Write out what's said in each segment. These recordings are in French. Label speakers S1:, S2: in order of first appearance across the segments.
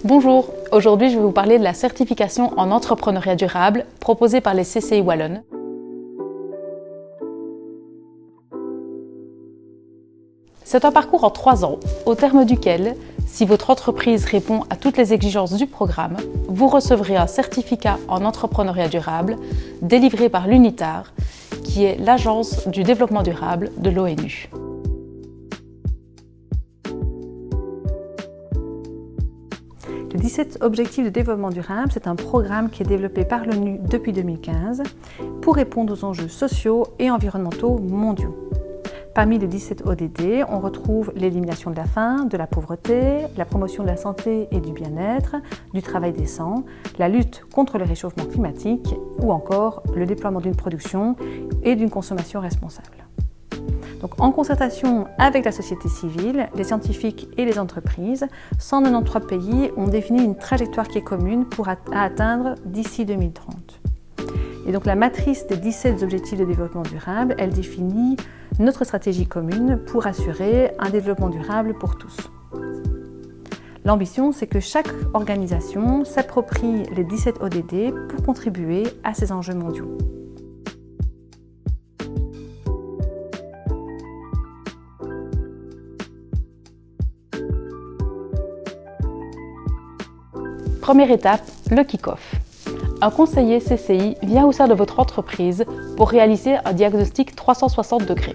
S1: Bonjour, aujourd'hui je vais vous parler de la certification en entrepreneuriat durable proposée par les CCI Wallonne. C'est un parcours en 3 ans, au terme duquel, si votre entreprise répond à toutes les exigences du programme, vous recevrez un certificat en entrepreneuriat durable délivré par l'UNITAR, qui est l'agence du développement durable de l'ONU.
S2: Les 17 objectifs de développement durable, c'est un programme qui est développé par l'ONU depuis 2015 pour répondre aux enjeux sociaux et environnementaux mondiaux. Parmi les 17 ODD, on retrouve l'élimination de la faim, de la pauvreté, la promotion de la santé et du bien-être, du travail décent, la lutte contre le réchauffement climatique ou encore le déploiement d'une production et d'une consommation responsable. Donc, en concertation avec la société civile, les scientifiques et les entreprises, 193 pays ont défini une trajectoire qui est commune à atteindre d'ici 2030. Et donc la matrice des 17 objectifs de développement durable, elle définit notre stratégie commune pour assurer un développement durable pour tous. L'ambition, c'est que chaque organisation s'approprie les 17 ODD pour contribuer à ces enjeux mondiaux.
S1: Première étape, le kick-off. Un conseiller CCI vient au sein de votre entreprise pour réaliser un diagnostic 360 degrés.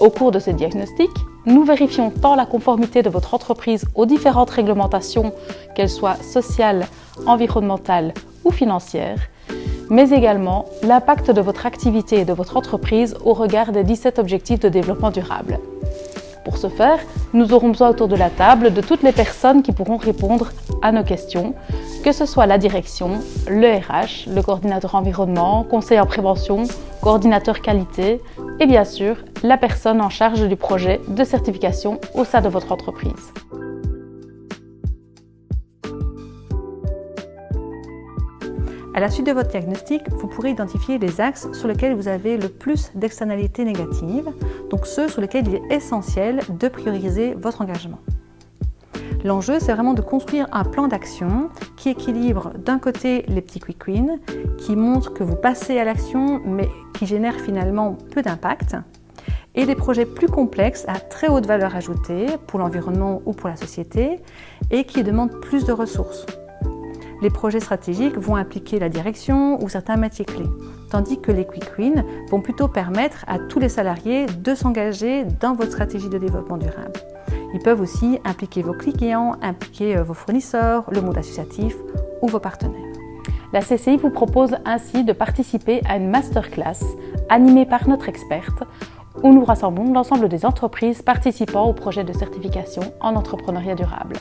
S1: Au cours de ce diagnostic, nous vérifions tant la conformité de votre entreprise aux différentes réglementations, qu'elles soient sociales, environnementales ou financières, mais également l'impact de votre activité et de votre entreprise au regard des 17 objectifs de développement durable. Pour ce faire, nous aurons besoin autour de la table de toutes les personnes qui pourront répondre à nos questions, que ce soit la direction, le RH, le coordinateur environnement, conseiller en prévention, coordinateur qualité et bien sûr la personne en charge du projet de certification au sein de votre entreprise.
S2: À la suite de votre diagnostic, vous pourrez identifier les axes sur lesquels vous avez le plus d'externalités négatives, donc ceux sur lesquels il est essentiel de prioriser votre engagement. L'enjeu, c'est vraiment de construire un plan d'action qui équilibre d'un côté les petits quick wins, qui montrent que vous passez à l'action mais qui génèrent finalement peu d'impact, et des projets plus complexes à très haute valeur ajoutée pour l'environnement ou pour la société et qui demandent plus de ressources. Les projets stratégiques vont impliquer la direction ou certains métiers clés, tandis que les quick wins vont plutôt permettre à tous les salariés de s'engager dans votre stratégie de développement durable. Ils peuvent aussi impliquer vos clients, impliquer vos fournisseurs, le monde associatif ou vos partenaires.
S1: La CCI vous propose ainsi de participer à une masterclass animée par notre experte où nous rassemblons l'ensemble des entreprises participant au projet de certification en entrepreneuriat durable.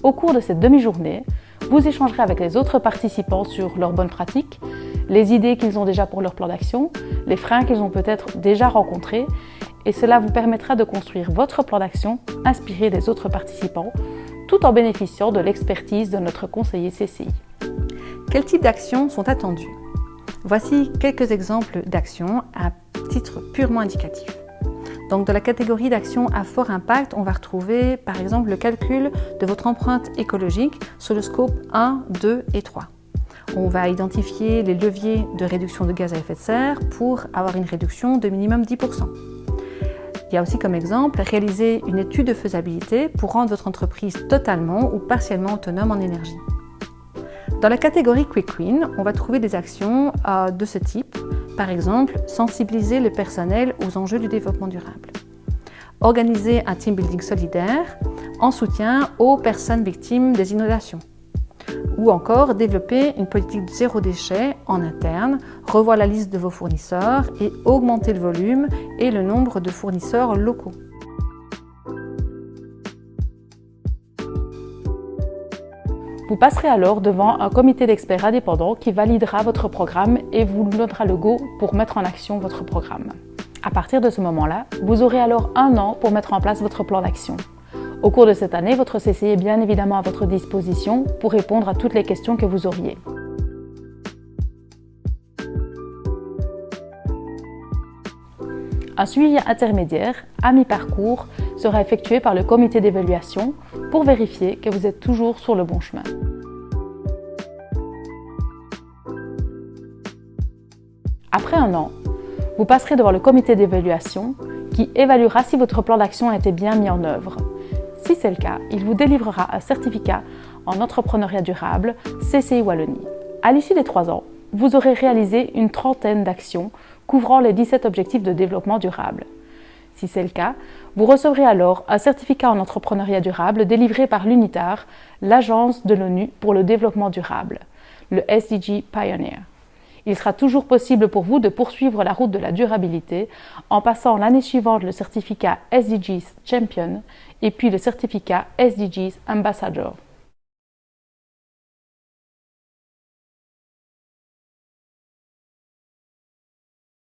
S1: Au cours de cette demi-journée, vous échangerez avec les autres participants sur leurs bonnes pratiques, les idées qu'ils ont déjà pour leur plan d'action, les freins qu'ils ont peut-être déjà rencontrés, et cela vous permettra de construire votre plan d'action inspiré des autres participants, tout en bénéficiant de l'expertise de notre conseiller CCI.
S2: Quels types d'actions sont attendues ? Voici quelques exemples d'actions à titre purement indicatif. Donc, dans la catégorie d'actions à fort impact, on va retrouver par exemple le calcul de votre empreinte écologique sur le scope 1, 2 et 3. On va identifier les leviers de réduction de gaz à effet de serre pour avoir une réduction de minimum 10%. Il y a aussi comme exemple réaliser une étude de faisabilité pour rendre votre entreprise totalement ou partiellement autonome en énergie. Dans la catégorie Quick Win, on va trouver des actions de ce type. Par exemple, sensibiliser le personnel aux enjeux du développement durable. Organiser un team building solidaire en soutien aux personnes victimes des inondations. Ou encore développer une politique de zéro déchet en interne, revoir la liste de vos fournisseurs et augmenter le volume et le nombre de fournisseurs locaux.
S1: Vous passerez alors devant un comité d'experts indépendants qui validera votre programme et vous donnera le go pour mettre en action votre programme. À partir de ce moment-là, vous aurez alors 1 an pour mettre en place votre plan d'action. Au cours de cette année, votre CCI est bien évidemment à votre disposition pour répondre à toutes les questions que vous auriez. Un suivi intermédiaire, à mi-parcours, sera effectué par le comité d'évaluation pour vérifier que vous êtes toujours sur le bon chemin. Après un an, vous passerez devant le comité d'évaluation qui évaluera si votre plan d'action a été bien mis en œuvre. Si c'est le cas, il vous délivrera un certificat en entrepreneuriat durable CCI Wallonie. À l'issue des 3 ans, vous aurez réalisé une trentaine d'actions couvrant les 17 objectifs de développement durable. Si c'est le cas, vous recevrez alors un certificat en entrepreneuriat durable délivré par l'UNITAR, l'Agence de l'ONU pour le développement durable, le SDG Pioneer. Il sera toujours possible pour vous de poursuivre la route de la durabilité en passant l'année suivante le certificat SDGs Champion et puis le certificat SDGs Ambassador.